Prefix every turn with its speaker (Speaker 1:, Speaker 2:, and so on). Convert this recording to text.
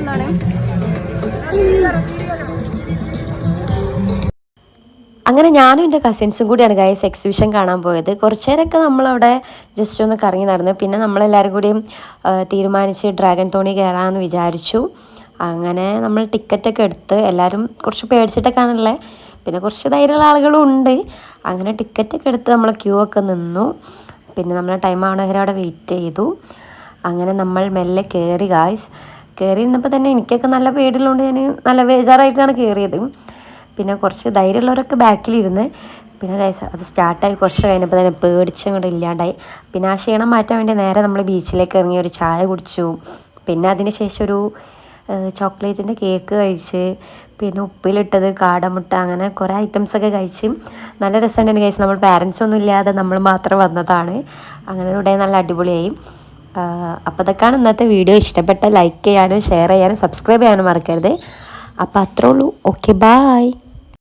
Speaker 1: എന്താണ്
Speaker 2: അങ്ങനെ ഞാനും എൻ്റെ കസിൻസും കൂടിയാണ് ഗൈസ് എക്സിബിഷൻ കാണാൻ പോയത്. കുറച്ച് നേരമൊക്കെ നമ്മളവിടെ ജസ്റ്റ് ഒന്ന് കറങ്ങി നടന്നു. പിന്നെ നമ്മളെല്ലാവരും കൂടിയും തീരുമാനിച്ച് ഡ്രാഗൺ തോണി കയറാമെന്ന് വിചാരിച്ചു. അങ്ങനെ നമ്മൾ ടിക്കറ്റൊക്കെ എടുത്ത് എല്ലാവരും കുറച്ച് പേടിച്ചിട്ടൊക്കെയാണുള്ളത്. പിന്നെ കുറച്ച് ധൈര്യമുള്ള ആളുകളും ഉണ്ട്. അങ്ങനെ ടിക്കറ്റൊക്കെ എടുത്ത് നമ്മൾ ക്യൂ ഒക്കെ നിന്നു. പിന്നെ നമ്മൾ ടൈം ആവണവരെ അവിടെ വെയിറ്റ് ചെയ്തു. അങ്ങനെ നമ്മൾ മെല്ലെ കയറി ഗായ്സ്. കയറി നിന്നപ്പോൾ തന്നെ എനിക്കൊക്കെ നല്ല പേടിയുള്ളതുകൊണ്ട് ഞാൻ നല്ല ബേജാറായിട്ടാണ് കയറിയത്. പിന്നെ കുറച്ച് ധൈര്യമുള്ളവരൊക്കെ ബാക്കിലിരുന്ന്. പിന്നെ ഗൈസ് അത് സ്റ്റാർട്ടായി കുറച്ച് കഴിഞ്ഞപ്പോൾ തന്നെ പേടിച്ചങ്ങോട്ട് ഇല്ലാണ്ടായി. പിന്നെ ആ ക്ഷീണം മാറ്റാൻ വേണ്ടി നേരെ നമ്മൾ ബീച്ചിലേക്ക് ഇറങ്ങി ഒരു ചായ കുടിച്ചു. പിന്നെ അതിന് ശേഷം ഒരു ചോക്ലേറ്റിൻ്റെ കേക്ക് കഴിച്ച്, പിന്നെ ഉപ്പിലിട്ടത്, കാടമുട്ട, അങ്ങനെ കുറേ ഐറ്റംസൊക്കെ കഴിച്ച് നല്ല രസമുണ്ടായിരുന്നു ഗൈസ്. നമ്മൾ പാരൻസ് ഒന്നും ഇല്ലാതെ നമ്മൾ മാത്രം വന്നതാണ്. അങ്ങനെ ഒരു ഡേ നല്ല അടിപൊളിയായി. അപ്പോൾ അതൊക്കെയാണ് ഇന്നത്തെ വീഡിയോ. ഇഷ്ടപ്പെട്ട ലൈക്ക് ചെയ്യാനും ഷെയർ ചെയ്യാനും സബ്സ്ക്രൈബ് ചെയ്യാനും മറക്കരുത്. അപ്പോൾ അത്രേ ഉള്ളൂ. Okay, bye.